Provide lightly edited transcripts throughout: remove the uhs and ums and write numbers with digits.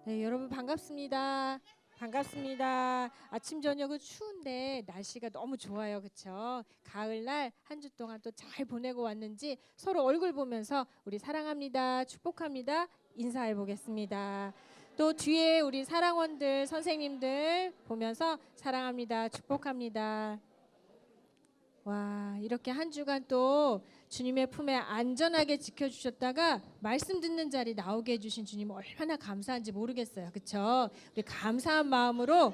네, 여러분 반갑습니다. 반갑습니다. 아침 저녁은 추운데 날씨가 너무 좋아요. 그렇죠? 가을날 한 주 동안 또 잘 보내고 왔는지 서로 얼굴 보면서 우리 사랑합니다. 축복합니다. 인사해 보겠습니다. 또 뒤에 우리 사랑원들 선생님들 보면서 사랑합니다. 축복합니다. 와, 이렇게 한 주간 또 주님의 품에 안전하게 지켜주셨다가 말씀 듣는 자리 나오게 해주신 주님 얼마나 감사한지 모르겠어요. 그쵸? 우리 감사한 마음으로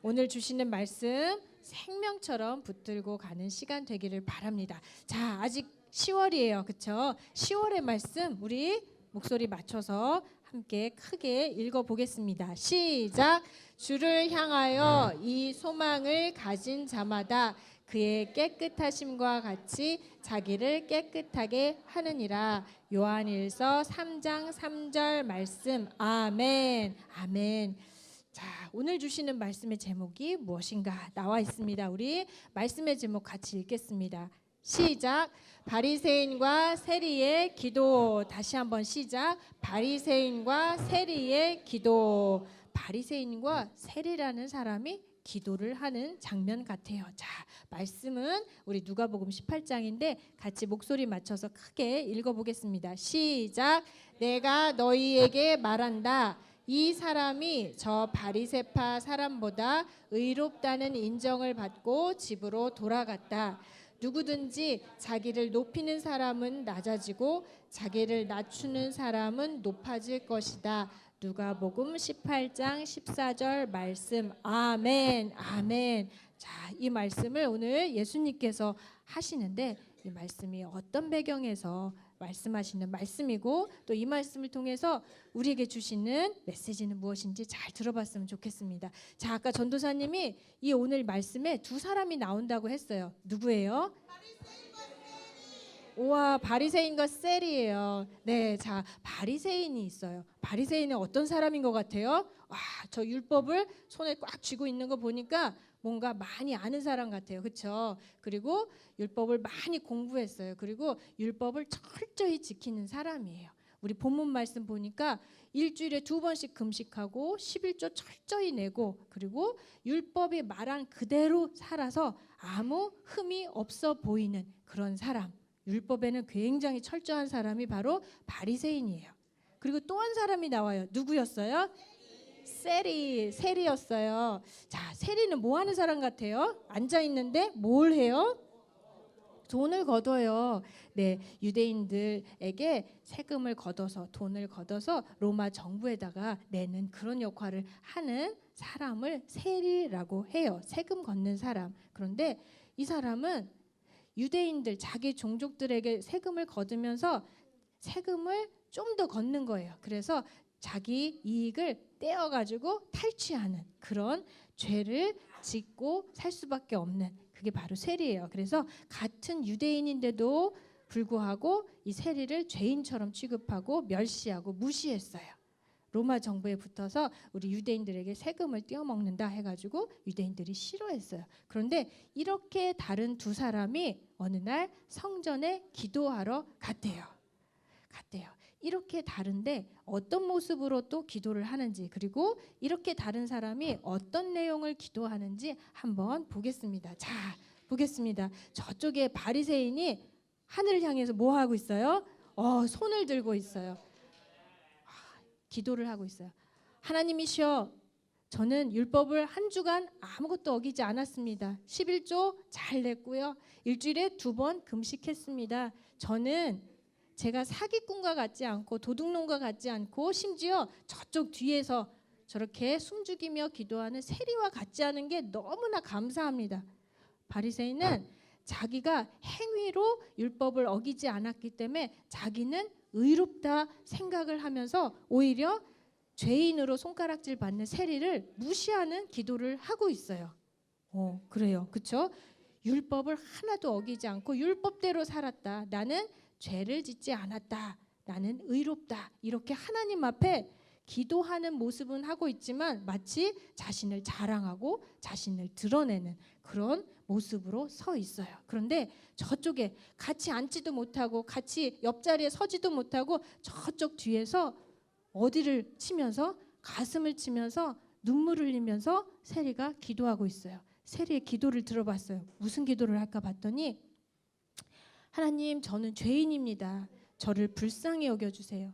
오늘 주시는 말씀 생명처럼 붙들고 가는 시간 되기를 바랍니다. 자, 아직 10월이에요. 그쵸? 10월의 말씀 우리 목소리 맞춰서 함께 크게 읽어보겠습니다. 시작! 주를 향하여 이 소망을 가진 자마다 그의 깨끗하심과 같이 자기를 깨끗하게 하느니라. 요한일서 3장 3절 말씀. 아멘. 아멘. 자, 오늘 주시는 말씀의 제목이 무엇인가 나와 있습니다. 우리 말씀의 제목 같이 읽겠습니다. 시작. 바리새인과 세리의 기도. 다시 한번 시작. 바리새인과 세리의 기도. 바리새인과 세리라는 사람이 기도를 하는 장면 같아요. 자, 말씀은 우리 누가복음 18장인데 같이 목소리 맞춰서 크게 읽어보겠습니다. 시작. 내가 너희에게 말한다. 이 사람이 저 바리새파 사람보다 의롭다는 인정을 받고 집으로 돌아갔다. 누구든지 자기를 높이는 사람은 낮아지고 자기를 낮추는 사람은 높아질 것이다. 누가복음 18장 14절 말씀. 아멘. 아멘. 자, 이 말씀을 오늘 예수님께서 하시는데 이 말씀이 어떤 배경에서 말씀하시는 말씀이고 또 이 말씀을 통해서 우리에게 주시는 메시지는 무엇인지 잘 들어봤으면 좋겠습니다. 자, 아까 전도사님이 이 오늘 말씀에 두 사람이 나온다고 했어요. 누구예요? 우와, 바리새인과 셀이에요. 네, 자, 바리새인이 있어요. 바리새인은 어떤 사람인 것 같아요? 와, 저 율법을 손에 꽉 쥐고 있는 거 보니까 뭔가 많이 아는 사람 같아요. 그렇죠? 그리고 율법을 많이 공부했어요. 그리고 율법을 철저히 지키는 사람이에요. 우리 본문 말씀 보니까 일주일에 2번씩 금식하고 11조 철저히 내고 그리고 율법이 말한 그대로 살아서 아무 흠이 없어 보이는 그런 사람. 율법에는 굉장히 철저한 사람이 바로 바리새인이에요. 그리고 또 한 사람이 나와요. 누구였어요? 세리였어요. 자, 세리는 뭐 하는 사람 같아요? 앉아 있는데 뭘 해요? 돈을 걷어요. 네, 유대인들에게 세금을 걷어서 돈을 걷어서 로마 정부에다가 내는 그런 역할을 하는 사람을 세리라고 해요. 세금 걷는 사람. 그런데 이 사람은 유대인들 자기 종족들에게 세금을 거두면서 세금을 좀 더 걷는 거예요. 그래서 자기 이익을 떼어가지고 탈취하는 그런 죄를 짓고 살 수밖에 없는 그게 바로 세리예요. 그래서 같은 유대인인데도 불구하고 이 세리를 죄인처럼 취급하고 멸시하고 무시했어요. 로마 정부에 붙어서 우리 유대인들에게 세금을 떼어먹는다 해가지고 유대인들이 싫어했어요. 그런데 이렇게 다른 두 사람이 어느 날 성전에 기도하러 갔대요. 이렇게 다른데 어떤 모습으로 또 기도를 하는지 그리고 이렇게 다른 사람이 어떤 내용을 기도하는지 한번 보겠습니다. 자, 보겠습니다. 저쪽에 바리새인이 하늘을 향해서 뭐 하고 있어요? 손을 들고 있어요. 기도를 하고 있어요. 하나님이시여, 저는 율법을 한 주간 아무것도 어기지 않았습니다. 11조 잘 냈고요. 일주일에 2번 금식했습니다. 저는 제가 사기꾼과 같지 않고 도둑놈과 같지 않고 심지어 저쪽 뒤에서 저렇게 숨죽이며 기도하는 세리와 같지 않은 게 너무나 감사합니다. 바리새인은 자기가 행위로 율법을 어기지 않았기 때문에 자기는 의롭다 생각을 하면서 오히려 죄인으로 손가락질 받는 세리를 무시하는 기도를 하고 있어요. 그래요. 그렇죠? 율법을 하나도 어기지 않고 율법대로 살았다. 나는 죄를 짓지 않았다. 나는 의롭다. 이렇게 하나님 앞에 기도하는 모습은 하고 있지만 마치 자신을 자랑하고 자신을 드러내는 그런 모습으로 서 있어요. 그런데 저쪽에 같이 앉지도 못하고 같이 옆자리에 서지도 못하고 저쪽 뒤에서 어디를 치면서? 가슴을 치면서 눈물을 흘리면서 세리가 기도하고 있어요. 세리의 기도를 들어봤어요. 무슨 기도를 할까 봤더니 하나님, 저는 죄인입니다. 저를 불쌍히 여겨주세요.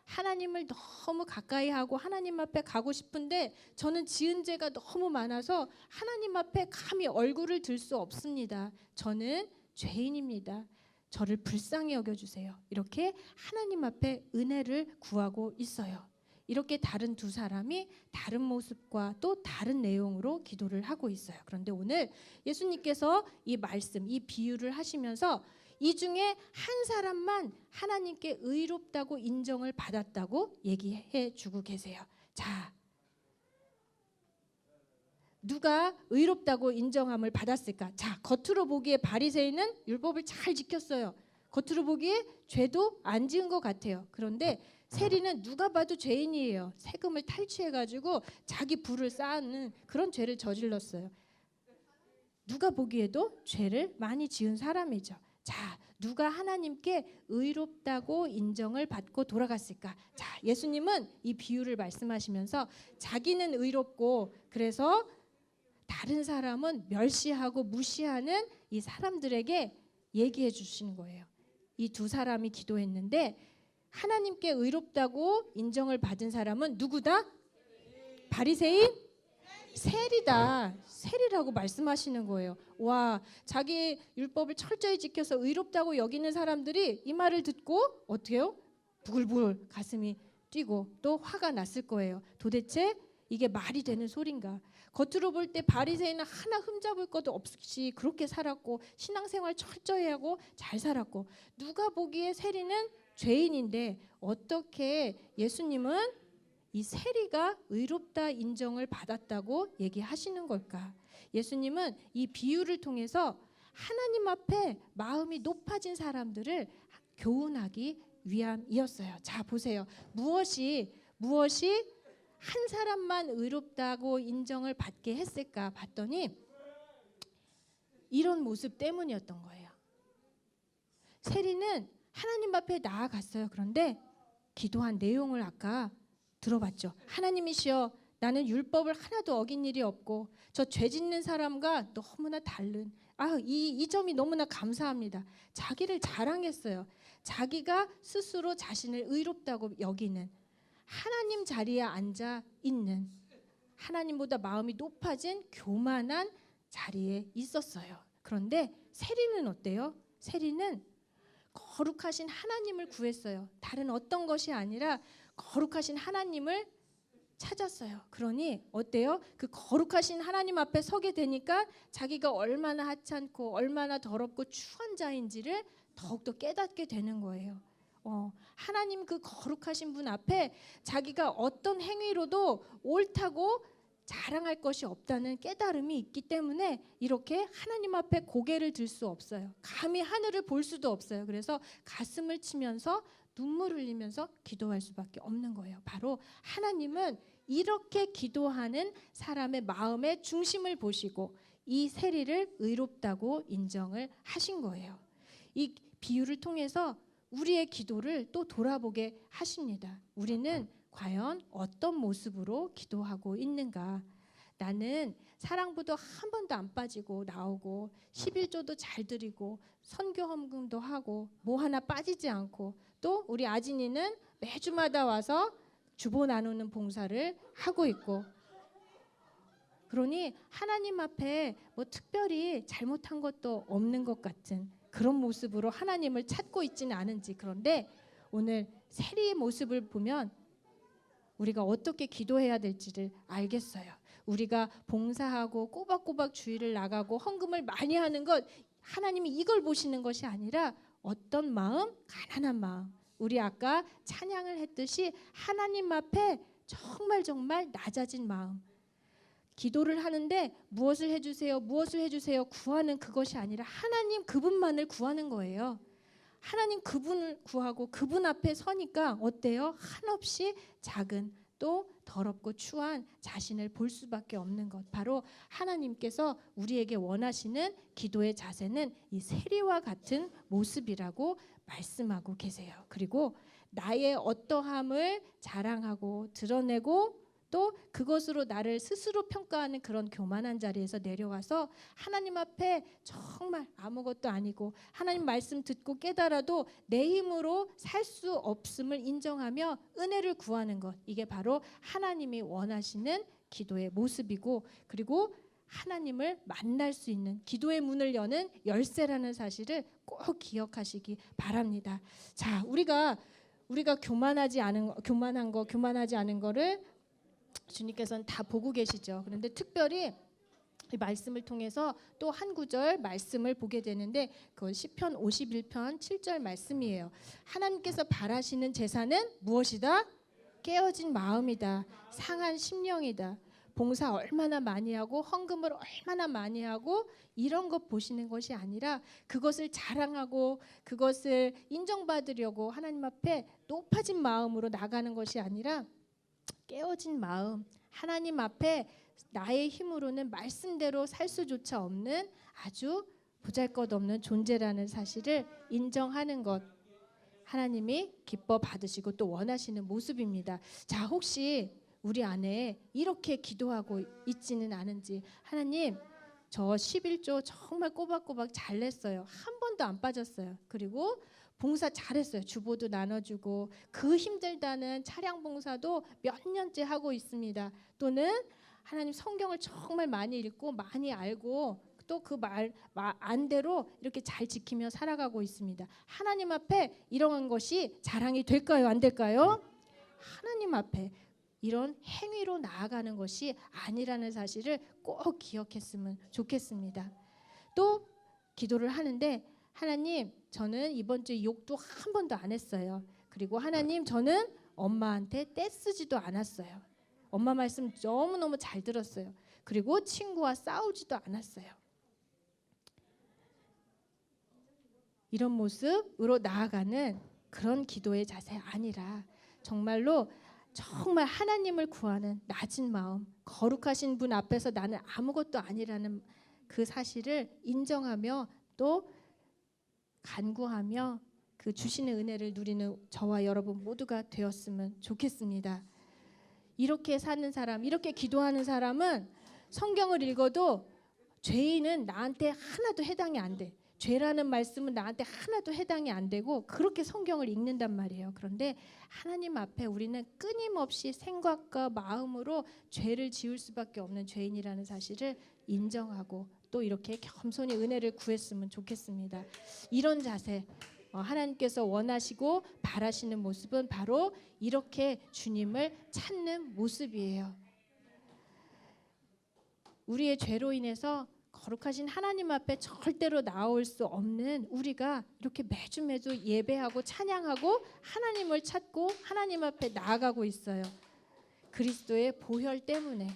하나님을 너무 가까이 하고 하나님 앞에 가고 싶은데 저는 지은 죄가 너무 많아서 하나님 앞에 감히 얼굴을 들 수 없습니다. 저는 죄인입니다. 저를 불쌍히 여겨주세요. 이렇게 하나님 앞에 은혜를 구하고 있어요. 이렇게 다른 두 사람이 다른 모습과 또 다른 내용으로 기도를 하고 있어요. 그런데 오늘 예수님께서 이 말씀, 이 비유를 하시면서 이 중에 한 사람만 하나님께 의롭다고 인정을 받았다고 얘기해 주고 계세요. 자, 누가 의롭다고 인정함을 받았을까? 자, 겉으로 보기에 바리새인은 율법을 잘 지켰어요. 겉으로 보기에 죄도 안 지은 것 같아요. 그런데 세리는 누가 봐도 죄인이에요. 세금을 탈취해가지고 자기 부를 쌓는 그런 죄를 저질렀어요. 누가 보기에도 죄를 많이 지은 사람이죠. 자, 누가 하나님께 의롭다고 인정을 받고 돌아갔을까? 자, 예수님은 이 비유를 말씀하시면서 자기는 의롭고 그래서 다른 사람은 멸시하고 무시하는 이 사람들에게 얘기해 주시는 거예요. 이 두 사람이 기도했는데 하나님께 의롭다고 인정을 받은 사람은 누구다? 바리새인? 세리다. 세리라고 말씀하시는 거예요. 와, 자기 율법을 철저히 지켜서 의롭다고 여기는 사람들이 이 말을 듣고 어떻게요? 부글부글 가슴이 뛰고 또 화가 났을 거예요. 도대체 이게 말이 되는 소린가? 겉으로 볼 때 바리새인은 하나 흠잡을 것도 없이 그렇게 살았고 신앙생활 철저히 하고 잘 살았고 누가 보기에 세리는 죄인인데 어떻게 예수님은 이 세리가 의롭다 인정을 받았다고 얘기하시는 걸까? 예수님은 이 비유를 통해서 하나님 앞에 마음이 높아진 사람들을 교훈하기 위함이었어요. 자, 보세요. 무엇이 한 사람만 의롭다고 인정을 받게 했을까 봤더니 이런 모습 때문이었던 거예요. 세리는 하나님 앞에 나아갔어요. 그런데 기도한 내용을 아까 들어봤죠. 하나님이시여, 나는 율법을 하나도 어긴 일이 없고 저 죄 짓는 사람과 너무나 다른 이 점이 너무나 감사합니다. 자기를 자랑했어요. 자기가 스스로 자신을 의롭다고 여기는 하나님 자리에 앉아 있는 하나님보다 마음이 높아진 교만한 자리에 있었어요. 그런데 세리는 어때요? 세리는 거룩하신 하나님을 구했어요. 다른 어떤 것이 아니라 거룩하신 하나님을 찾았어요. 그러니 어때요? 그 거룩하신 하나님 앞에 서게 되니까 자기가 얼마나 하찮고 얼마나 더럽고 추한 자인지를 더욱더 깨닫게 되는 거예요. 하나님 그 거룩하신 분 앞에 자기가 어떤 행위로도 옳다고 자랑할 것이 없다는 깨달음이 있기 때문에 이렇게 하나님 앞에 고개를 들 수 없어요. 감히 하늘을 볼 수도 없어요. 그래서 가슴을 치면서 눈물 흘리면서 기도할 수밖에 없는 거예요. 바로 하나님은 이렇게 기도하는 사람의 마음의 중심을 보시고 이 세리를 의롭다고 인정을 하신 거예요. 이 비유를 통해서 우리의 기도를 또 돌아보게 하십니다. 우리는 과연 어떤 모습으로 기도하고 있는가? 나는 사랑부도 한 번도 안 빠지고 나오고 11조도 잘 드리고 선교 헌금도 하고 뭐 하나 빠지지 않고 또 우리 아진이는 매주마다 와서 주보 나누는 봉사를 하고 있고 그러니 하나님 앞에 뭐 특별히 잘못한 것도 없는 것 같은 그런 모습으로 하나님을 찾고 있지는 않은지 그런데 오늘 세리의 모습을 보면 우리가 어떻게 기도해야 될지를 알겠어요. 우리가 봉사하고 꼬박꼬박 주일을 나가고 헌금을 많이 하는 것 하나님이 이걸 보시는 것이 아니라 어떤 마음? 가난한 마음. 우리 아까 찬양을 했듯이 하나님 앞에 정말 낮아진 마음. 기도를 하는데 무엇을 해주세요 구하는 그것이 아니라 하나님 그분만을 구하는 거예요. 하나님 그분을 구하고 그분 앞에 서니까 어때요? 한없이 작은 또 더럽고 추한 자신을 볼 수밖에 없는 것. 바로 하나님께서 우리에게 원하시는 기도의 자세는 이 세리와 같은 모습이라고 말씀하고 계세요. 그리고 나의 어떠함을 자랑하고 드러내고 또 그것으로 나를 스스로 평가하는 그런 교만한 자리에서 내려와서 하나님 앞에 정말 아무것도 아니고 하나님 말씀 듣고 깨달아도 내 힘으로 살 수 없음을 인정하며 은혜를 구하는 것, 이게 바로 하나님이 원하시는 기도의 모습이고, 그리고 하나님을 만날 수 있는 기도의 문을 여는 열쇠라는 사실을 꼭 기억하시기 바랍니다. 자, 우리가 교만하지 않은 거를 주님께서는 다 보고 계시죠. 그런데 특별히 이 말씀을 통해서 또 한 구절 말씀을 보게 되는데, 그건 시편 51편 7절 말씀이에요. 하나님께서 바라시는 제사는 무엇이다? 깨어진 마음이다. 상한 심령이다. 봉사 얼마나 많이 하고 헌금을 얼마나 많이 하고 이런 것 보시는 것이 아니라, 그것을 자랑하고 그것을 인정받으려고 하나님 앞에 높아진 마음으로 나가는 것이 아니라 깨어진 마음, 하나님 앞에 나의 힘으로는 말씀대로 살 수조차 없는 아주 보잘것없는 존재라는 사실을 인정하는 것, 하나님이 기뻐 받으시고 또 원하시는 모습입니다. 자, 혹시 우리 안에 이렇게 기도하고 있지는 않은지, 하나님 저 11조 정말 꼬박꼬박 잘 냈어요. 한 번도 안 빠졌어요. 그리고 봉사 잘했어요. 주보도 나눠주고 그 힘들다는 차량 봉사도 몇 년째 하고 있습니다. 또는 하나님 성경을 정말 많이 읽고 많이 알고 또 그 말 안대로 이렇게 잘 지키며 살아가고 있습니다. 하나님 앞에 이러한 것이 자랑이 될까요? 안 될까요? 하나님 앞에 이런 행위로 나아가는 것이 아니라는 사실을 꼭 기억했으면 좋겠습니다. 또 기도를 하는데, 하나님 저는 이번 주에 욕도 한 번도 안 했어요. 그리고 하나님 저는 엄마한테 떼쓰지도 않았어요. 엄마 말씀 너무너무 잘 들었어요. 그리고 친구와 싸우지도 않았어요. 이런 모습으로 나아가는 그런 기도의 자세 아니라 정말로 정말 하나님을 구하는 낮은 마음, 거룩하신 분 앞에서 나는 아무것도 아니라는 그 사실을 인정하며 또 간구하며 그 주시는 은혜를 누리는 저와 여러분 모두가 되었으면 좋겠습니다. 이렇게 사는 사람, 이렇게 기도하는 사람은 성경을 읽어도 죄인은 나한테 하나도 해당이 안 돼. 죄라는 말씀은 나한테 하나도 해당이 안 되고 그렇게 성경을 읽는단 말이에요. 그런데 하나님 앞에 우리는 끊임없이 생각과 마음으로 죄를 지을 수밖에 없는 죄인이라는 사실을 인정하고 또 이렇게 겸손히 은혜를 구했으면 좋겠습니다. 이런 자세, 하나님께서 원하시고 바라시는 모습은 바로 이렇게 주님을 찾는 모습이에요. 우리의 죄로 인해서 거룩하신 하나님 앞에 절대로 나올 수 없는 우리가 이렇게 매주 예배하고 찬양하고 하나님을 찾고 하나님 앞에 나아가고 있어요. 그리스도의 보혈 때문에,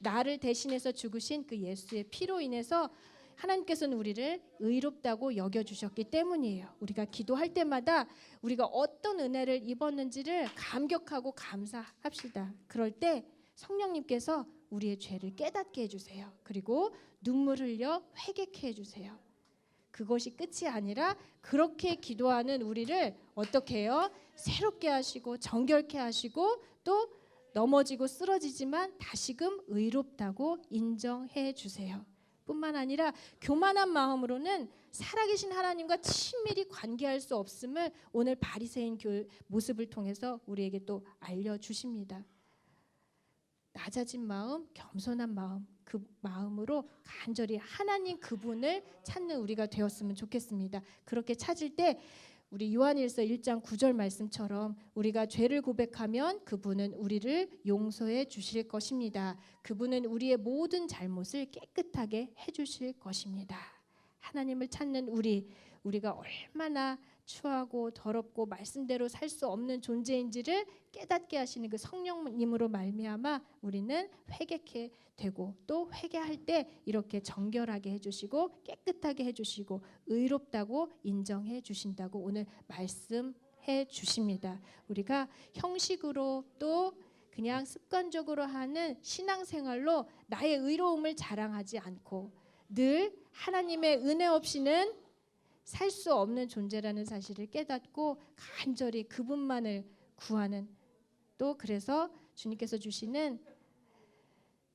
나를 대신해서 죽으신 그 예수의 피로 인해서 하나님께서는 우리를 의롭다고 여겨주셨기 때문이에요. 우리가 기도할 때마다 우리가 어떤 은혜를 입었는지를 감격하고 감사합시다. 그럴 때 성령님께서 우리의 죄를 깨닫게 해주세요. 그리고 눈물 흘려 회개케 해주세요. 그것이 끝이 아니라 그렇게 기도하는 우리를 어떻게 해요? 새롭게 하시고 정결케 하시고 또 넘어지고 쓰러지지만 다시금 의롭다고 인정해 주세요. 뿐만 아니라 교만한 마음으로는 살아계신 하나님과 친밀히 관계할 수 없음을 오늘 바리새인 모습을 통해서 우리에게 또 알려주십니다. 낮아진 마음, 겸손한 마음, 그 마음으로 간절히 하나님 그분을 찾는 우리가 되었으면 좋겠습니다. 그렇게 찾을 때 우리 요한일서 1장 9절 말씀처럼 우리가 죄를 고백하면 그분은 우리를 용서해 주실 것입니다. 그분은 우리의 모든 잘못을 깨끗하게 해주실 것입니다. 하나님을 찾는 우리가 얼마나 추하고 더럽고 말씀대로 살 수 없는 존재인지를 깨닫게 하시는 그 성령님으로 말미암아 우리는 회개케 되고 또 회개할 때 이렇게 정결하게 해주시고 깨끗하게 해주시고 의롭다고 인정해 주신다고 오늘 말씀해 주십니다. 우리가 형식으로 또 그냥 습관적으로 하는 신앙생활로 나의 의로움을 자랑하지 않고 늘 하나님의 은혜 없이는 살 수 없는 존재라는 사실을 깨닫고 간절히 그분만을 구하는, 또 그래서 주님께서 주시는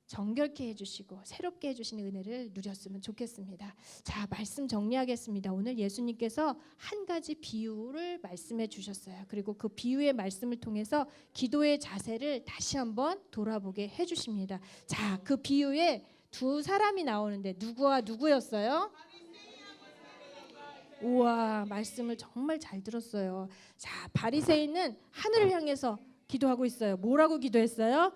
정결케 해주시고 새롭게 해주시는 은혜를 누렸으면 좋겠습니다. 자, 말씀 정리하겠습니다. 오늘 예수님께서 한 가지 비유를 말씀해 주셨어요. 그리고 그 비유의 말씀을 통해서 기도의 자세를 다시 한번 돌아보게 해주십니다. 자, 그 비유에 두 사람이 나오는데 누구와 누구였어요? 우와, 말씀을 정말 잘 들었어요. 자, 바리새인은 하늘을 향해서 기도하고 있어요. 뭐라고 기도했어요?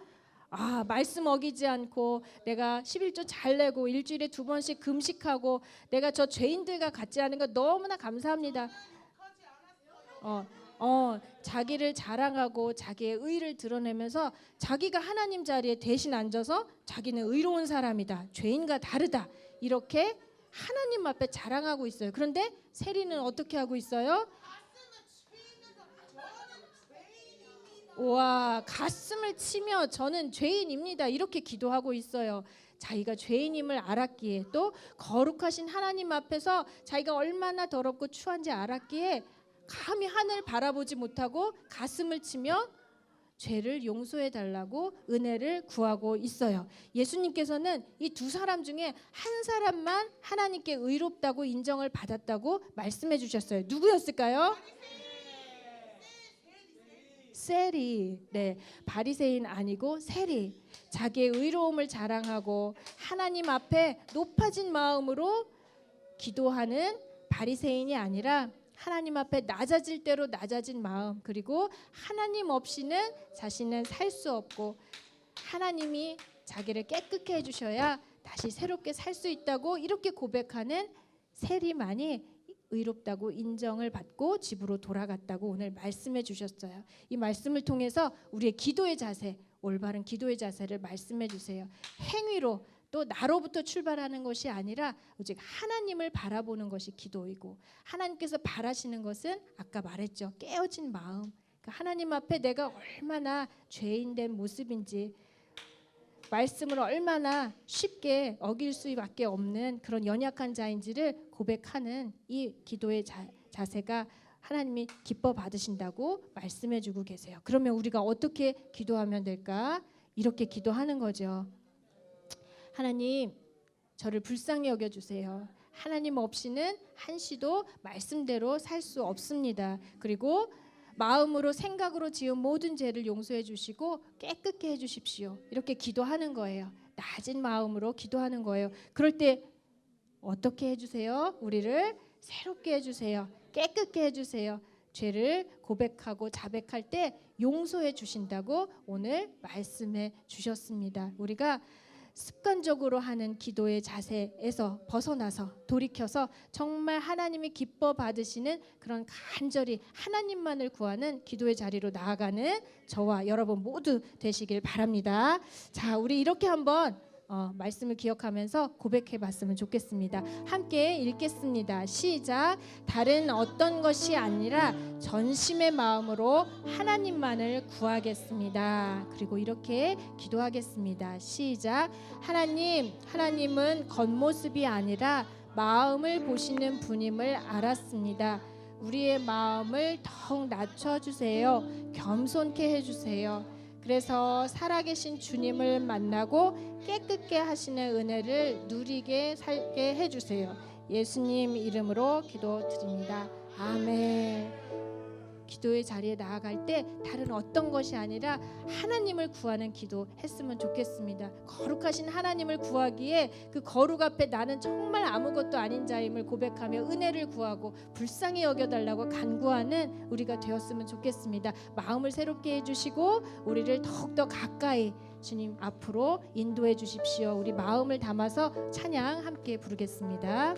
말씀 어기지 않고 내가 11조 잘 내고 일주일에 2번씩 금식하고 내가 저 죄인들과 같지 않은 거 너무나 감사합니다. 자기를 자랑하고 자기의 의를 드러내면서 자기가 하나님 자리에 대신 앉아서 자기는 의로운 사람이다, 죄인과 다르다, 이렇게 하나님 앞에 자랑하고 있어요. 그런데 세리는 어떻게 하고 있어요? 와, 가슴을 치며 저는 죄인입니다, 이렇게 기도하고 있어요. 자기가 죄인임을 알았기에, 또 거룩하신 하나님 앞에서 자기가 얼마나 더럽고 추한지 알았기에 감히 하늘 바라보지 못하고 가슴을 치며 죄를 용서해 달라고 은혜를 구하고 있어요. 예수님께서는 이 두 사람 중에 한 사람만 하나님께 의롭다고 인정을 받았다고 말씀해 주셨어요. 누구였을까요? 세리. 네, 바리새인 아니고 세리. 자기의 의로움을 자랑하고 하나님 앞에 높아진 마음으로 기도하는 바리새인이 아니라 하나님 앞에 낮아질 대로 낮아진 마음, 그리고 하나님 없이는 자신은 살 수 없고 하나님이 자기를 깨끗게 해주셔야 다시 새롭게 살 수 있다고 이렇게 고백하는 세리만이 의롭다고 인정을 받고 집으로 돌아갔다고 오늘 말씀해 주셨어요. 이 말씀을 통해서 우리의 기도의 자세, 올바른 기도의 자세를 말씀해 주세요. 행위로 또 나로부터 출발하는 것이 아니라 오직 하나님을 바라보는 것이 기도이고, 하나님께서 바라시는 것은 아까 말했죠, 깨어진 마음. 그러니까 하나님 앞에 내가 얼마나 죄인된 모습인지, 말씀을 얼마나 쉽게 어길 수밖에 없는 그런 연약한 자인지를 고백하는 이 기도의 자세가 하나님이 기뻐 받으신다고 말씀해 주고 계세요. 그러면 우리가 어떻게 기도하면 될까? 이렇게 기도하는 거죠. 하나님, 저를 불쌍히 여겨주세요. 하나님 없이는 한시도 말씀대로 살 수 없습니다. 그리고 마음으로 생각으로 지은 모든 죄를 용서해 주시고 깨끗게 해주십시오. 이렇게 기도하는 거예요. 낮은 마음으로 기도하는 거예요. 그럴 때 어떻게 해주세요? 우리를 새롭게 해주세요. 깨끗게 해주세요. 죄를 고백하고 자백할 때 용서해 주신다고 오늘 말씀해 주셨습니다. 우리가 습관적으로 하는 기도의 자세에서 벗어나서 돌이켜서 정말 하나님이 기뻐 받으시는 그런 간절히 하나님만을 구하는 기도의 자리로 나아가는 저와 여러분 모두 되시길 바랍니다. 자, 우리 이렇게 한번 말씀을 기억하면서 고백해 봤으면 좋겠습니다. 함께 읽겠습니다. 시작. 다른 어떤 것이 아니라 전심의 마음으로 하나님만을 구하겠습니다. 그리고 이렇게 기도하겠습니다. 시작. 하나님은 겉모습이 아니라 마음을 보시는 분임을 알았습니다. 우리의 마음을 더욱 낮춰주세요. 겸손케 해주세요. 그래서 살아계신 주님을 만나고 깨끗게 하시는 은혜를 누리게 살게 해주세요. 예수님 이름으로 기도드립니다. 아멘. 기도의 자리에 나아갈 때 다른 어떤 것이 아니라 하나님을 구하는 기도 했으면 좋겠습니다. 거룩하신 하나님을 구하기에 그 거룩 앞에 나는 정말 아무것도 아닌 자임을 고백하며 은혜를 구하고 불쌍히 여겨달라고 간구하는 우리가 되었으면 좋겠습니다. 마음을 새롭게 해주시고 우리를 더욱더 가까이 주님 앞으로 인도해 주십시오. 우리 마음을 담아서 찬양 함께 부르겠습니다.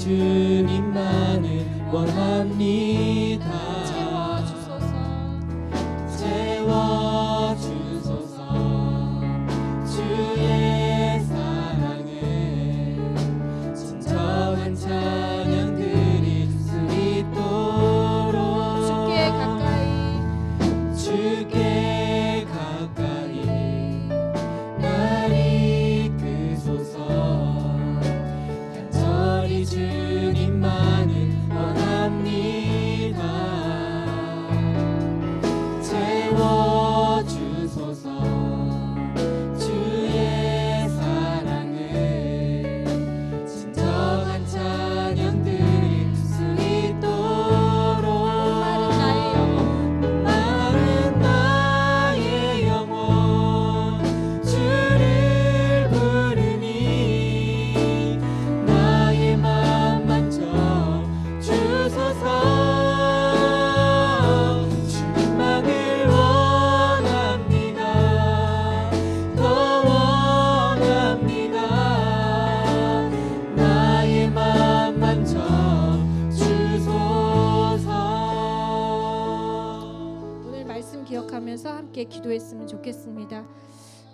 주님만을 원합니다. 채워주소서. 함께 기도했으면 좋겠습니다.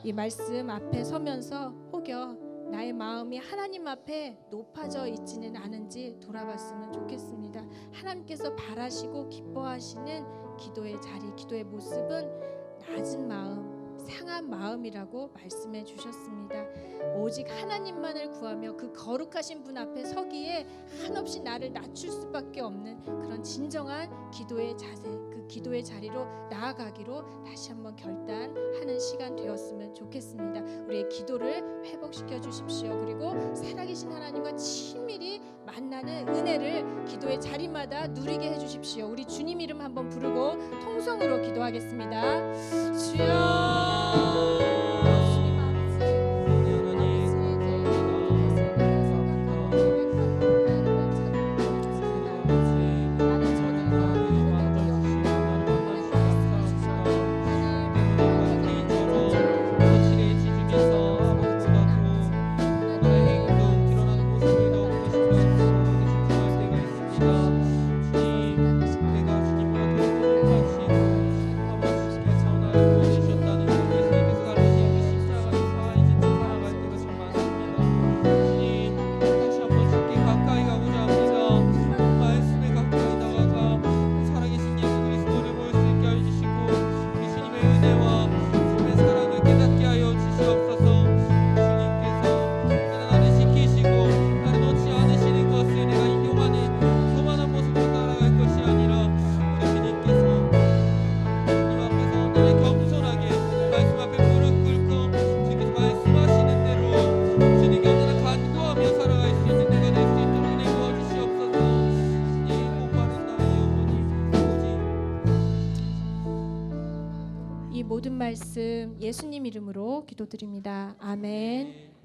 이 말씀 앞에 서면서 혹여 나의 마음이 하나님 앞에 높아져 있지는 않은지 돌아봤으면 좋겠습니다. 하나님께서 바라시고 기뻐하시는 기도의 자리, 기도의 모습은 낮은 마음, 상한 마음이라고 말씀해 주셨습니다. 오직 하나님만을 구하며 그 거룩하신 분 앞에 서기에 한없이 나를 낮출 수밖에 없는 그런 진정한 기도의 자세, 그 기도의 자리로 나아가기로 다시 한번 결단하는 시간 되었으면 좋겠습니다. 우리의 기도를 회복시켜 주십시오. 그리고 살아계신 하나님과 친밀히 만나는 은혜를 기도의 자리마다 누리게 해주십시오. 우리 주님 이름 한번 부르고 통성으로 기도하겠습니다. 주여. 이 모든 말씀 예수님 이름으로 기도드립니다. 아멘.